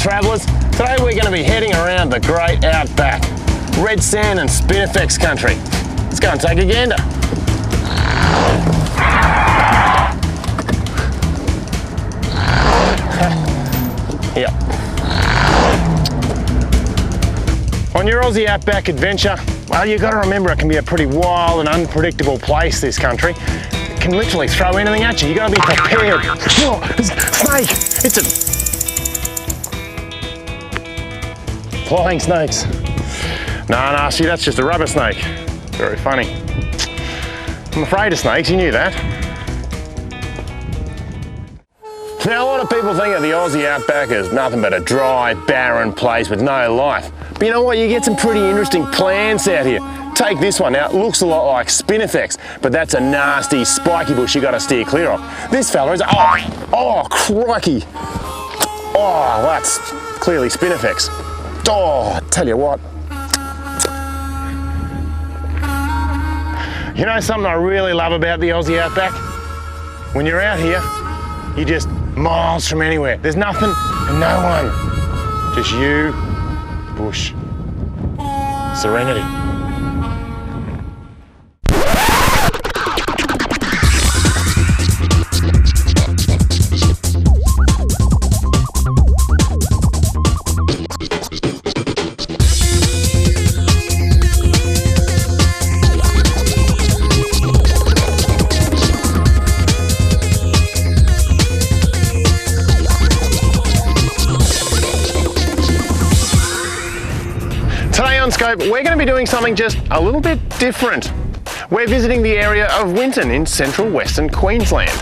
travellers. Today we're going to be heading around the great outback, red sand and spinifex country. Let's go and take a gander. Yep. On your Aussie outback adventure, well, you've got to remember it can be a pretty wild and unpredictable place, this country. It can literally throw anything at you. You've got to be prepared. Oh, there's a snake! It's a... Flying snakes. No, see, that's just a rubber snake. Very funny. I'm afraid of snakes, you knew that. Now, a lot of people think of the Aussie outback as nothing but a dry, barren place with no life. But you know what? You get some pretty interesting plants out here. Take this one. Now, it looks a lot like spinifex, but that's a nasty, spiky bush you got to steer clear of. This fella is... Oh, crikey. Oh, that's clearly spinifex. Oh, I tell you what. You know something I really love about the Aussie outback? When you're out here, you're just miles from anywhere. There's nothing and no one. Just you, bush, serenity. On Scope, we're going to be doing something just a little bit different. We're visiting the area of Winton in central western Queensland.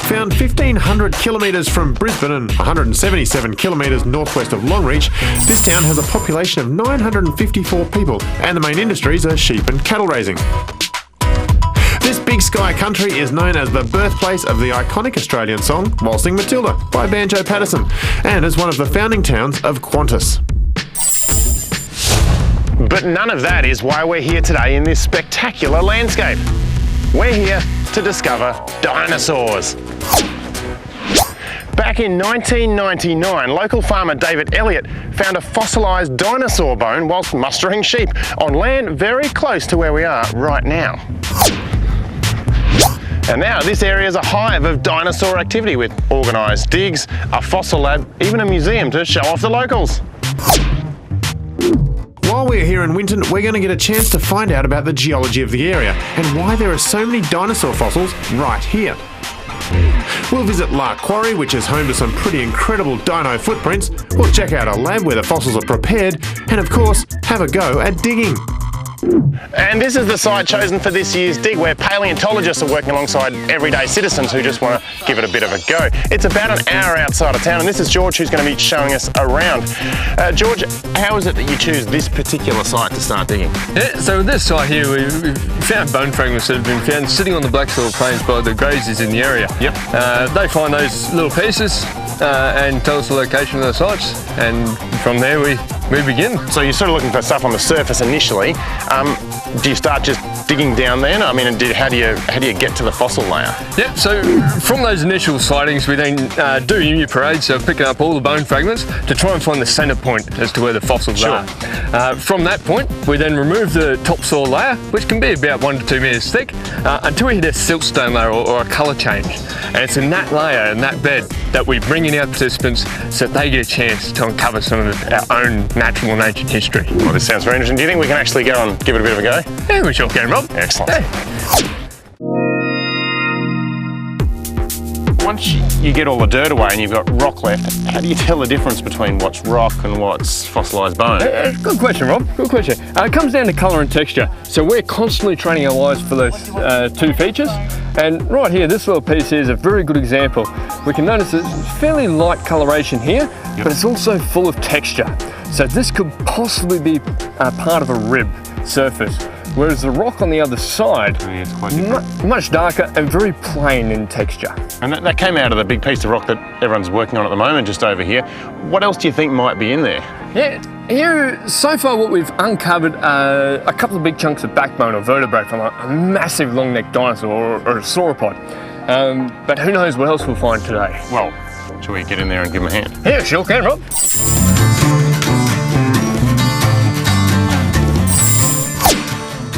Found 1,500 kilometres from Brisbane and 177 kilometres northwest of Longreach, this town has a population of 954 people and the main industries are sheep and cattle raising. This big sky country is known as the birthplace of the iconic Australian song Waltzing Matilda by Banjo Paterson and as one of the founding towns of Qantas. But none of that is why we're here today in this spectacular landscape. We're here to discover dinosaurs. Back in 1999, local farmer David Elliott found a fossilised dinosaur bone whilst mustering sheep on land very close to where we are right now. And now this area is a hive of dinosaur activity with organised digs, a fossil lab, even a museum to show off the locals. While we're here in Winton, we're going to get a chance to find out about the geology of the area and why there are so many dinosaur fossils right here. We'll visit Lark Quarry, which is home to some pretty incredible dino footprints. We'll check out a lab where the fossils are prepared and, of course, have a go at digging. And this is the site chosen for this year's dig, where paleontologists are working alongside everyday citizens who just want to give it a bit of a go. It's about an hour outside of town, and this is George who's going to be showing us around. George, how is it that you choose this particular site to start digging? Yeah, so this site here, we found bone fragments that have been found sitting on the black soil plains by the graziers in the area. Yep. They find those little pieces and tell us the location of the sites, and from there we begin. So you're sort of looking for stuff on the surface initially. Do you start just digging down then? I mean, how do you get to the fossil layer? Yep, so from those initial sightings we then do emu parades, so picking up all the bone fragments to try and find the centre point as to where the fossils are. From that point we then remove the topsoil layer, which can be about 1 to 2 metres thick, until we hit a siltstone layer or a colour change. And it's in that layer, in that bed, that we bring in our participants so that they get a chance to uncover some of our own natural and ancient history. Well, this sounds very interesting. Do you think we can actually go and give it a bit of a go? Yeah, we sure can, Rob. Excellent. Hey. Once you get all the dirt away and you've got rock left, how do you tell the difference between what's rock and what's fossilised bone? Good question, Rob. Good question. It comes down to colour and texture. So we're constantly training our eyes for those two features. And right here, this little piece here is a very good example. We can notice it's fairly light coloration here, but it's also full of texture. So this could possibly be part of a rib surface. Whereas the rock on the other side, it's quite different. Much darker and very plain in texture. And that came out of the big piece of rock that everyone's working on at the moment, just over here. What else do you think might be in there? Yeah, here, so far what we've uncovered are a couple of big chunks of backbone or vertebrae from a massive long-necked dinosaur or a sauropod. But who knows what else we'll find today. Well, Should we get in there and give him a hand? Yeah, sure can, Rob.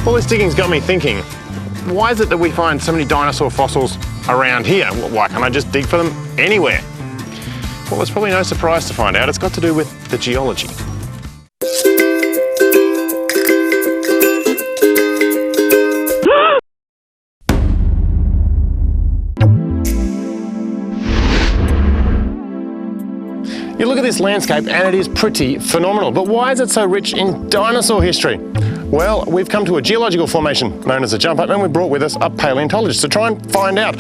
All this digging's got me thinking, why is it that we find so many dinosaur fossils around here? Why can't I just dig for them anywhere? Well, it's probably no surprise to find out it's got to do with the geology. You look at this landscape and it is pretty phenomenal, but why is it so rich in dinosaur history? Well, we've come to a geological formation known as a jump up, and we brought with us a paleontologist to try and find out.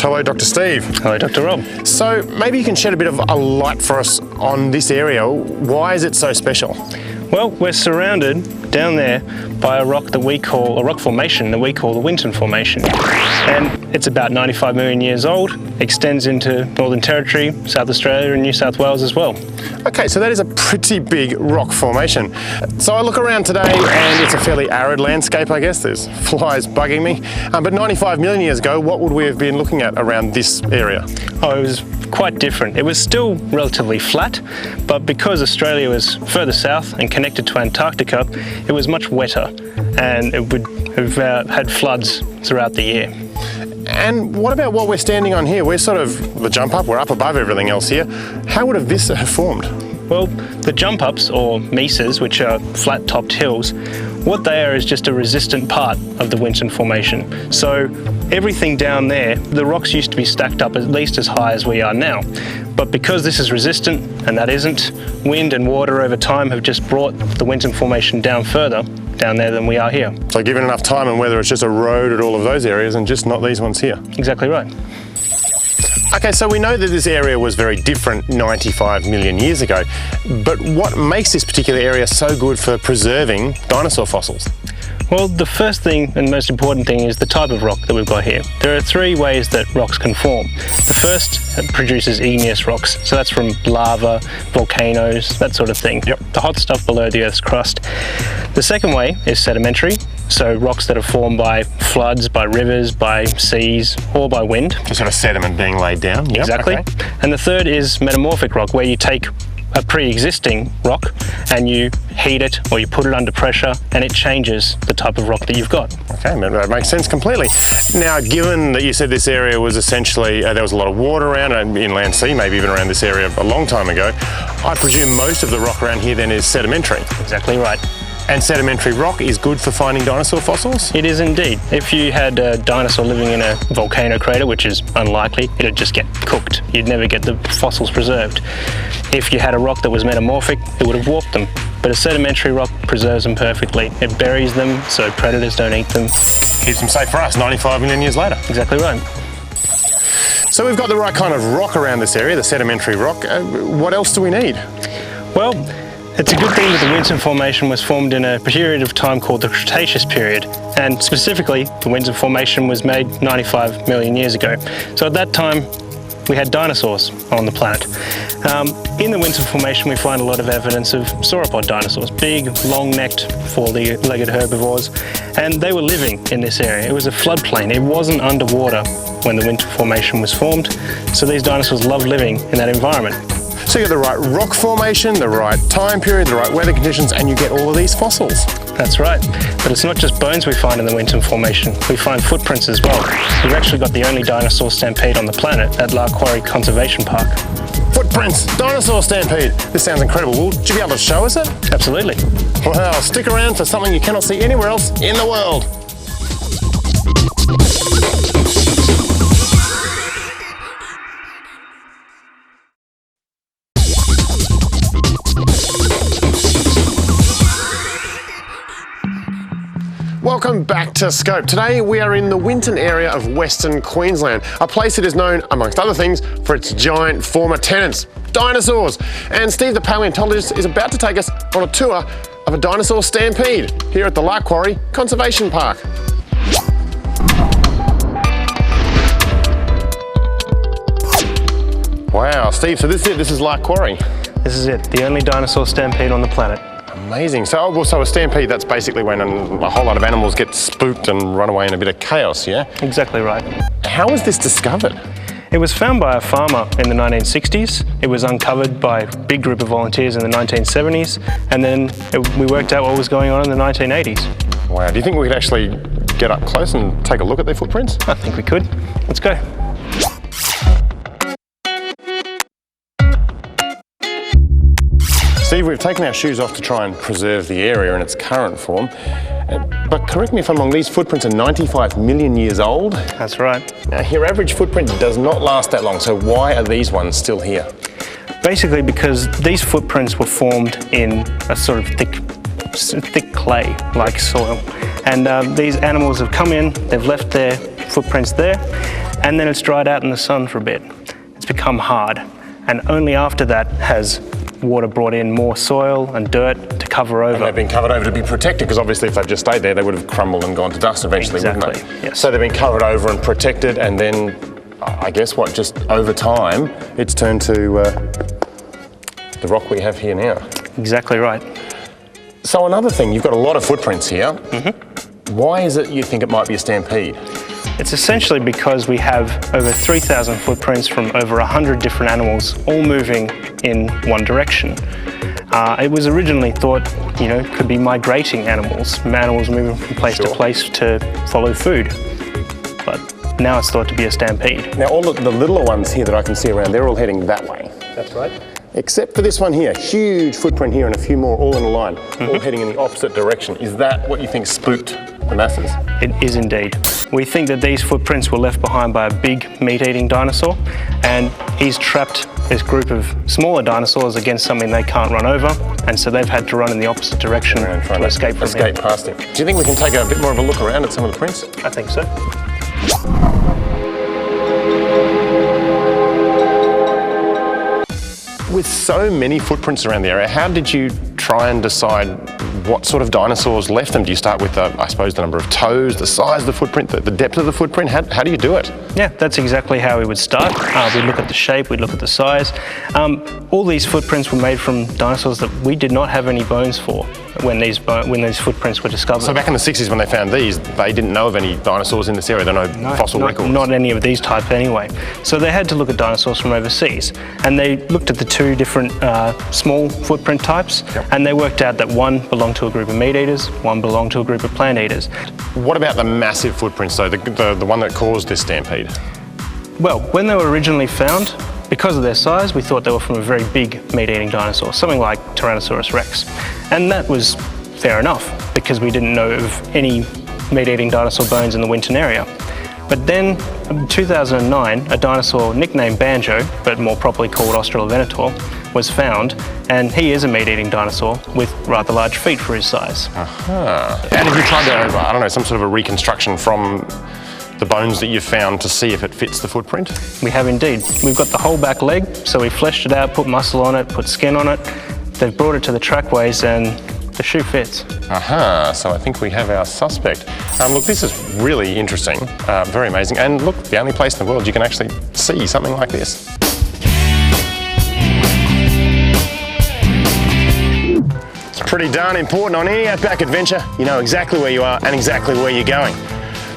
Hello, Dr. Steve. Hello, Dr. Rob. So maybe you can shed a bit of a light for us on this area. Why is it so special? Well, we're surrounded down there by a rock formation that we call the Winton Formation. And it's about 95 million years old, extends into Northern Territory, South Australia and New South Wales as well. Okay, so that is a pretty big rock formation. So I look around today and it's a fairly arid landscape, I guess. There's flies bugging me. But 95 million years ago, what would we have been looking at around this area? Oh, it was quite different. It was still relatively flat, but because Australia was further south and connected to Antarctica, it was much wetter and it would have had floods throughout the year. And what about what we're standing on here? We're sort of the jump up, we're up above everything else here. How would this have formed? Well, the jump ups, or mesas, which are flat-topped hills, what they are is just a resistant part of the Winton Formation. So everything down there, the rocks used to be stacked up at least as high as we are now. But because this is resistant, and that isn't, wind and water over time have just brought the Winton Formation down further down there than we are here. So given enough time and weather, it's just eroded all of those areas and just not these ones here. Exactly right. Okay, so we know that this area was very different 95 million years ago, but what makes this particular area so good for preserving dinosaur fossils? Well, the first thing and most important thing is the type of rock that we've got here. There are three ways that rocks can form. The first produces igneous rocks, so that's from lava, volcanoes, that sort of thing. Yep. The hot stuff below the Earth's crust. The second way is sedimentary, so rocks that are formed by floods, by rivers, by seas, or by wind. So sort of sediment being laid down. Yep, exactly. okay. And the third is metamorphic rock, where you take a pre-existing rock and you heat it or you put it under pressure and it changes the type of rock that you've got. Okay, that makes sense completely. Now, given that you said this area was essentially, there was a lot of water around, and inland sea, maybe even around this area a long time ago, I presume most of the rock around here then is sedimentary. Exactly right. And sedimentary rock is good for finding dinosaur fossils? It is indeed. If you had a dinosaur living in a volcano crater, which is unlikely, it'd just get cooked. You'd never get the fossils preserved. If you had a rock that was metamorphic, it would have warped them. But a sedimentary rock preserves them perfectly. It buries them so predators don't eat them. Keeps them safe for us 95 million years later. Exactly right. So we've got the right kind of rock around this area, the sedimentary rock. What else do we need? Well, it's a good thing that the Winton Formation was formed in a period of time called the Cretaceous period, and specifically the Winton Formation was made 95 million years ago. So at that time we had dinosaurs on the planet. In the Winton Formation we find a lot of evidence of sauropod dinosaurs, big, long-necked, four-legged herbivores, and they were living in this area. It was a floodplain, it wasn't underwater when the Winton Formation was formed, so these dinosaurs loved living in that environment. So you get the right rock formation, the right time period, the right weather conditions, and you get all of these fossils. That's right. But it's not just bones we find in the Winton Formation. We find footprints as well. We've actually got the only dinosaur stampede on the planet at La Quarry Conservation Park. Footprints, dinosaur stampede. This sounds incredible. Would you be able to show us it? Absolutely. Well, stick around for something you cannot see anywhere else in the world. Welcome back to Scope. Today we are in the Winton area of Western Queensland, a place that is known, amongst other things, for its giant former tenants, dinosaurs. And Steve the paleontologist is about to take us on a tour of a dinosaur stampede here at the La Quarry Conservation Park. Wow, Steve, so this is it, this is La Quarry. This is it, the only dinosaur stampede on the planet. Amazing. So a stampede, that's basically when a whole lot of animals get spooked and run away in a bit of chaos, yeah? Exactly right. How was this discovered? It was found by a farmer in the 1960s. It was uncovered by a big group of volunteers in the 1970s, and then we worked out what was going on in the 1980s. Wow, do you think we could actually get up close and take a look at their footprints? I think we could. Let's go. Steve, we've taken our shoes off to try and preserve the area in its current form. But correct me if I'm wrong, these footprints are 95 million years old. That's right. Now, your average footprint does not last that long, so why are these ones still here? Basically because these footprints were formed in a sort of thick clay, like soil. And these animals have come in, they've left their footprints there, and then it's dried out in the sun for a bit. It's become hard. And only after that has water brought in more soil and dirt to cover over. And they've been covered over to be protected, because obviously if they've just stayed there, they would have crumbled and gone to dust eventually, Exactly. wouldn't they? Yes. So they've been covered over and protected, and then, I guess what, just over time, it's turned to the rock we have here now. Exactly right. So another thing, you've got a lot of footprints here. Why is it you think it might be a stampede? It's essentially because we have over 3,000 footprints from over 100 different animals, all moving in one direction. It was originally thought, could be migrating animals moving from place to place to follow food. But now it's thought to be a stampede. Now all the littler ones here that I can see around, they're all heading that way. That's right. Except for this one here, huge footprint here and a few more all in a line, all heading in the opposite direction. Is that what you think spooked the masses? It is indeed. We think that these footprints were left behind by a big meat-eating dinosaur, and he's trapped this group of smaller dinosaurs against something they can't run over, and so they've had to run in the opposite direction to escape from him. Past him. Do you think we can take a bit more of a look around at some of the prints? I think so. With so many footprints around the area, how did you try and decide what sort of dinosaurs left them? Do you start with, I suppose, the number of toes, the size of the footprint, the depth of the footprint? How do you do it? Yeah, that's exactly how we would start. We'd look at the shape, we'd look at the size. All these footprints were made from dinosaurs that we did not have any bones for when these footprints were discovered. So back in the 60s when they found these, they didn't know of any dinosaurs in this area, there are no fossil records? Not any of these type anyway. So they had to look at dinosaurs from overseas, and they looked at the two different small footprint types, and they worked out that one belonged to a group of meat eaters, one belonged to a group of plant eaters. What about the massive footprints though, the one that caused this stampede? Well, when they were originally found, because of their size, we thought they were from a very big meat-eating dinosaur, something like Tyrannosaurus rex. And that was fair enough, because we didn't know of any meat-eating dinosaur bones in the Winton area. But then, in 2009, a dinosaur nicknamed Banjo, but more properly called Australovenator, was found, and he is a meat-eating dinosaur with rather large feet for his size. And have you tried to, I don't know, some sort of a reconstruction from the bones that you've found to see if it fits the footprint? We have indeed. We've got the whole back leg, so we fleshed it out, put muscle on it, put skin on it. They've brought it to the trackways and the shoe fits. So I think we have our suspect. Look, this is really interesting, very amazing. And look, the only place in the world you can actually see something like this. It's pretty darn important on any outback adventure. You know exactly where you are and exactly where you're going.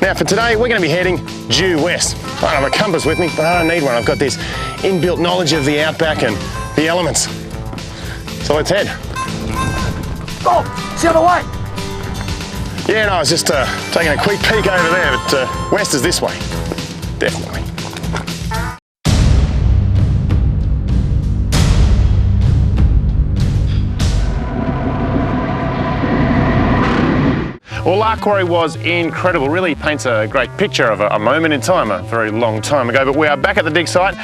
Now for today, we're going to be heading due west. I don't have a compass with me, but I don't need one. I've got this inbuilt knowledge of the outback and the elements. So let's head. Oh, it's the other way. Yeah, no, I was just taking a quick peek over there, but west is this way. Definitely. Well, Lark Quarry was incredible. Really paints a great picture of a moment in time, a very long time ago. But we are back at the dig site.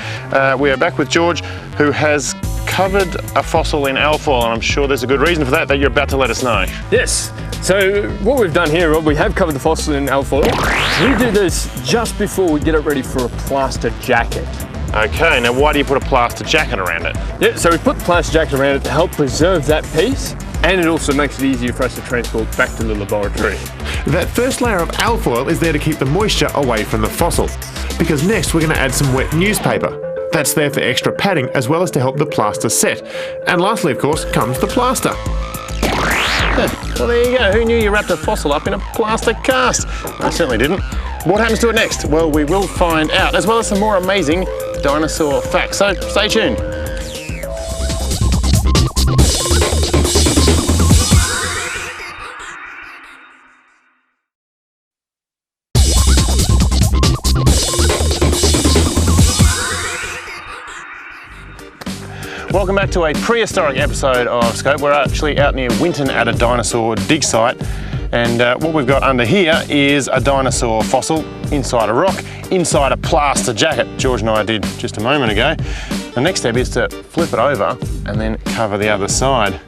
We are back with George, who has covered a fossil in alfoil, and I'm sure there's a good reason for that you're about to let us know. Yes. So what we've done here, Rob, we have covered the fossil in alfoil. We do this just before we get it ready for a plaster jacket. Okay, now why do you put a plaster jacket around it? Yeah, so we put the plaster jacket around it to help preserve that piece, and it also makes it easier for us to transport back to the laboratory. That first layer of alfoil is there to keep the moisture away from the fossil, because next we're going to add some wet newspaper. That's there for extra padding as well as to help the plaster set. And lastly, of course, comes the plaster. Well, there you go. Who knew you wrapped a fossil up in a plaster cast? I certainly didn't. What happens to it next? Well, we will find out, as well as some more amazing dinosaur facts. So stay tuned. Welcome back to a prehistoric episode of Scope. We're actually out near Winton at a dinosaur dig site, and what we've got under here is a dinosaur fossil inside a rock, inside a plaster jacket. George and I did just a moment ago. The next step is to flip it over and then cover the other side.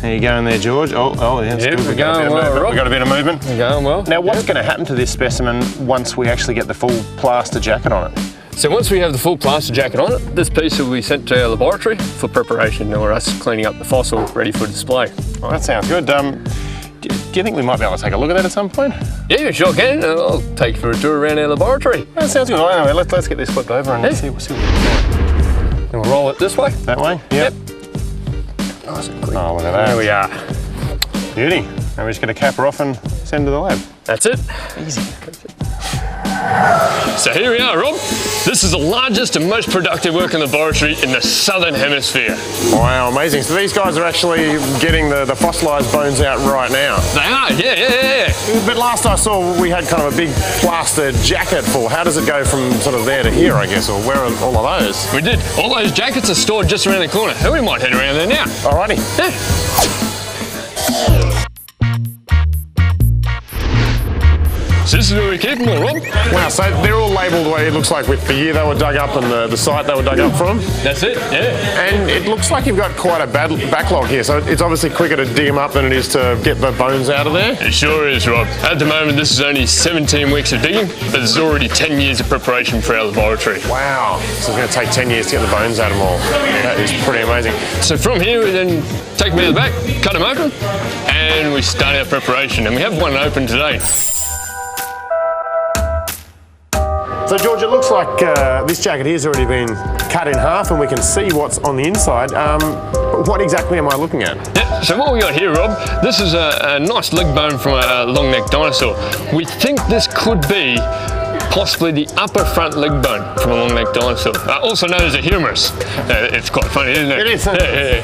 How you going there, George? Oh, yeah, yep, we're going well, Rob. We've got a bit of movement. We're going well. Now, what's going to happen to this specimen once we actually get the full plaster jacket on it? So once we have the full plaster jacket on it, this piece will be sent to our laboratory for preparation, or us cleaning up the fossil ready for display. Well, that sounds good. Do you think we might be able to take a look at that at some point? Yeah, you sure can. I'll take you for a tour around our laboratory. That sounds good. Well, anyway, let's get this flipped over and see what we can. And we'll roll it this way. That way? Yep. Nice and clean. Oh, look at that. There we are. Beauty. Now we just get a capper off and send to the lab. That's it. Easy. So here we are, Rob. This is the largest and most productive working laboratory in the southern hemisphere. Wow, amazing. So these guys are actually getting the fossilised bones out right now. They are, yeah. But last I saw, we had kind of a big plaster jacket full. How does it go from sort of there to here, I guess, or where are all of those? We did. All those jackets are stored just around the corner. And we might head around there now. Alrighty. Yeah. So this is where we keep them all, Rob. Wow, so they're all labelled what it looks like with the year they were dug up and the site they were dug up from? That's it, yeah. And it looks like you've got quite a backlog here, so it's obviously quicker to dig them up than it is to get the bones out of there? It sure is, Rob. At the moment, this is only 17 weeks of digging, but there's already 10 years of preparation for our laboratory. Wow, so it's going to take 10 years to get the bones out of them all. That is pretty amazing. So from here, we then take them out of the back, cut them open, and we start our preparation. And we have one open today. So George, it looks like this jacket here's already been cut in half and we can see what's on the inside. What exactly am I looking at? Yeah, so what we got here, Rob, this is a nice leg bone from a long-necked dinosaur. We think this could be possibly the upper front leg bone from a long-necked dinosaur, also known as a humerus. It's quite funny, isn't it? It is. Yeah.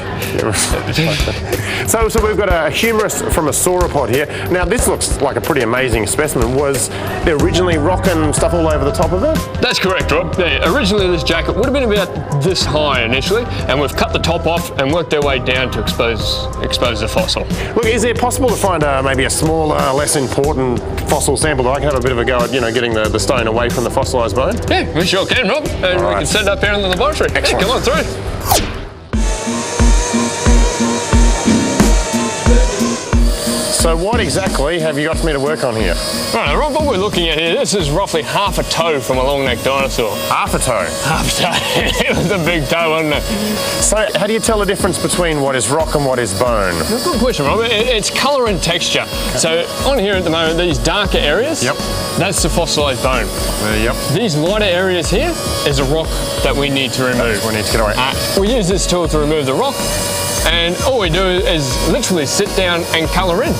So we've got a humerus from a sauropod here. Now this looks like a pretty amazing specimen. Was there originally rock and stuff all over the top of it? That's correct, Rob. Yeah, originally this jacket would have been about this high initially, and we've cut the top off and worked our way down to expose the fossil. Look, is it possible to find maybe a smaller, less important fossil sample that I can have a bit of a go at, getting the stone away from the fossilised bone? Yeah, we sure can, Rob. And we can set it up here in the laboratory. Excellent. Yeah, come on through. So what exactly have you got for me to work on here? Right, Rob, what we're looking at here, this is roughly half a toe from a long-necked dinosaur. Half a toe? Half a toe. It was a big toe, wasn't it? So how do you tell the difference between what is rock and what is bone? Good question, Rob. It's colour and texture. So on here at the moment, these darker areas, that's the fossilised bone. These lighter areas here is a rock that we need to remove. We need to get away. We use this tool to remove the rock, and all we do is literally sit down and colour in.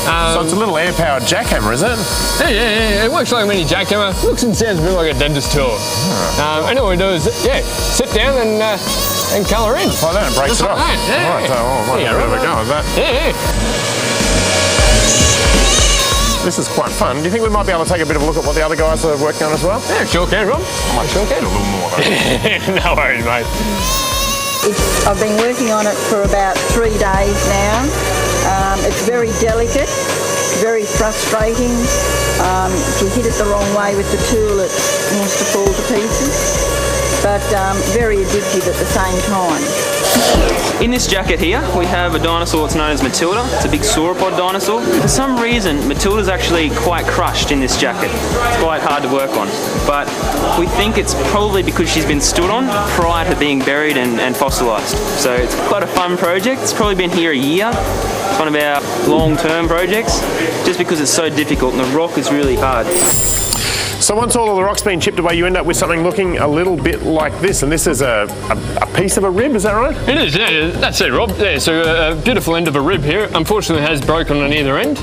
So it's a little air-powered jackhammer, is it? Yeah. It works like a mini jackhammer. Looks and sounds a bit like a dentist tool. And all we do is, sit down and colour in. Like that, it breaks it off. Yeah. Right, so I might have a bit of a go with that. Yeah. This is quite fun. Do you think we might be able to take a bit of a look at what the other guys are working on as well? Yeah, sure can, Rob. I might sure can. A little more though. No worries, mate. I've been working on it for about 3 days now. It's very delicate, very frustrating. If you hit it the wrong way with the tool, it wants to fall to pieces. But very addictive at the same time. In this jacket here, we have a dinosaur that's known as Matilda. It's a big sauropod dinosaur. For some reason, Matilda's actually quite crushed in this jacket. It's quite hard to work on. But we think it's probably because she's been stood on prior to being buried and fossilised. So it's quite a fun project. It's probably been here a year. It's one of our long-term projects, just because it's so difficult and the rock is really hard. So once all of the rock's been chipped away, you end up with something looking a little bit like this, and this is a piece of a rib, is that right? It is, yeah, that's it, Rob. Yeah, so a beautiful end of a rib here. Unfortunately, it has broken on either end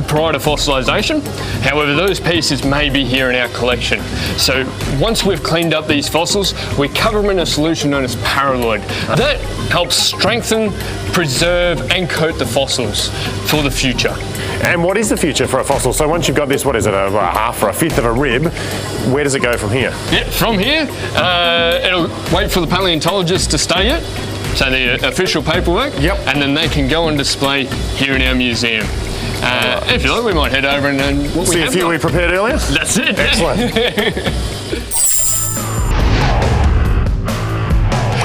prior to fossilisation. However, those pieces may be here in our collection. So once we've cleaned up these fossils, we cover them in a solution known as paraloid. That helps strengthen, preserve, and coat the fossils for the future. And what is the future for a fossil? So once you've got this, what is it, a half or a fifth of a rib, where does it go from here? Yeah, from here, it'll wait for the paleontologists to study it, so the official paperwork, and then they can go on display here in our museum. If you like, we might head over and see a few we prepared earlier? That's it. Excellent.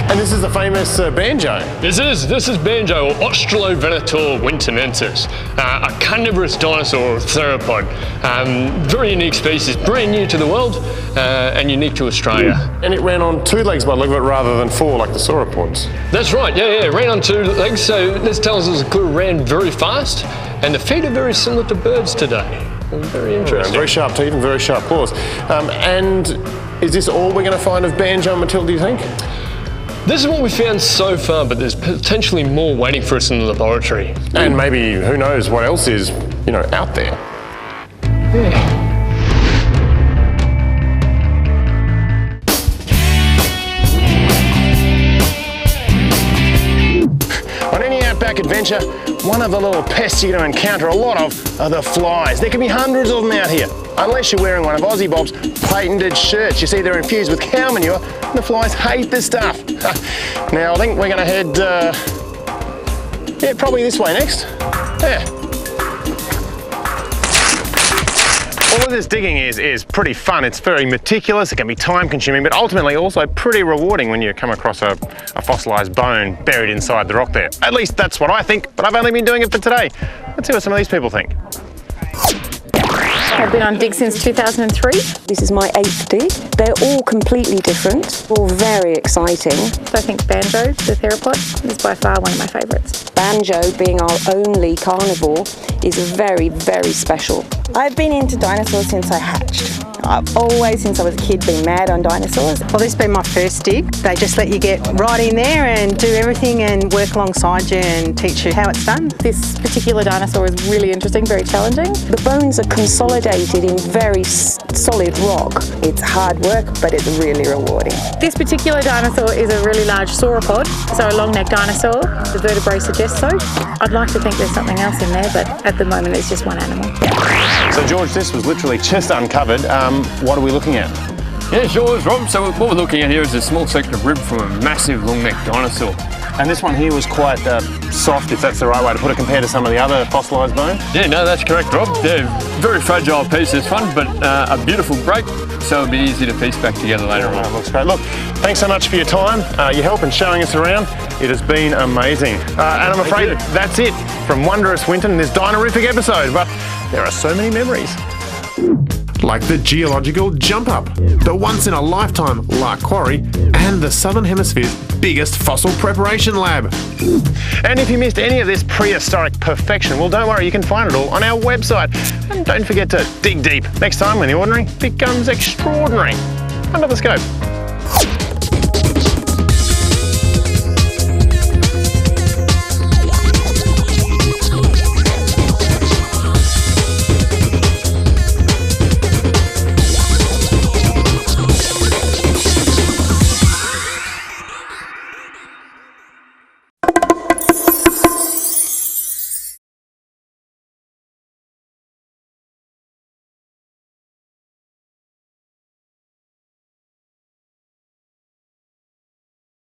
And this is the famous banjo. This is banjo, or Australovenator wintonensis, a carnivorous dinosaur or theropod. Very unique species, brand new to the world and unique to Australia. And it ran on 2 legs by the look of it rather than 4 like the sauropods. That's right, yeah, ran on 2 legs, so this tells us the crew ran very fast, and the feet are very similar to birds today. Very interesting. Very sharp teeth and very sharp claws. And is this all we're going to find of banjo and Matilda, do you think? This is what we found so far, but there's potentially more waiting for us in the laboratory. And maybe, who knows what else is, out there. Yeah. On any outback adventure, one of the little pests you're going to encounter a lot of are the flies. There can be hundreds of them out here, unless you're wearing one of Aussie Bob's patented shirts. You see, they're infused with cow manure, and the flies hate this stuff. Now, I think we're going to head, probably this way next. Yeah. All of this digging is pretty fun. It's very meticulous, it can be time consuming, but ultimately also pretty rewarding when you come across a fossilised bone buried inside the rock there. At least that's what I think, but I've only been doing it for today. Let's see what some of these people think. I've been on dig since 2003. This is my 8th dig. They're all completely different, all very exciting. So I think banjo, the theropod, is by far one of my favourites. Banjo, being our only carnivore, is very, very special. I've been into dinosaurs since I hatched. I've always, since I was a kid, been mad on dinosaurs. Well, this has been my first dig. They just let you get right in there and do everything and work alongside you and teach you how it's done. This particular dinosaur is really interesting, very challenging. The bones are consolidated in very solid rock. It's hard work, but it's really rewarding. This particular dinosaur is a really large sauropod, so a long-necked dinosaur. The vertebrae suggests so. I'd like to think there's something else in there, but at the moment it's just one animal. So George, this was literally just uncovered. What are we looking at? Yeah, sure is, Rob. So what we're looking at here is a small section of rib from a massive long-necked dinosaur. And this one here was quite soft, if that's the right way to put it, compared to some of the other fossilised bones? Yeah, no, that's correct, Rob. They're very fragile piece this one, but a beautiful break, so it'll be easy to piece back together later on. That looks great. Look, thanks so much for your time, your help in showing us around. It has been amazing. And I'm afraid that's it from Wondrous Winton, this dinorific episode, but there are so many memories. Like the geological jump up, the once-in-a-lifetime Lark Quarry, and the Southern Hemisphere's biggest fossil preparation lab. And if you missed any of this prehistoric perfection, well, don't worry, you can find it all on our website. And don't forget to dig deep next time when the ordinary becomes extraordinary. Under the scope.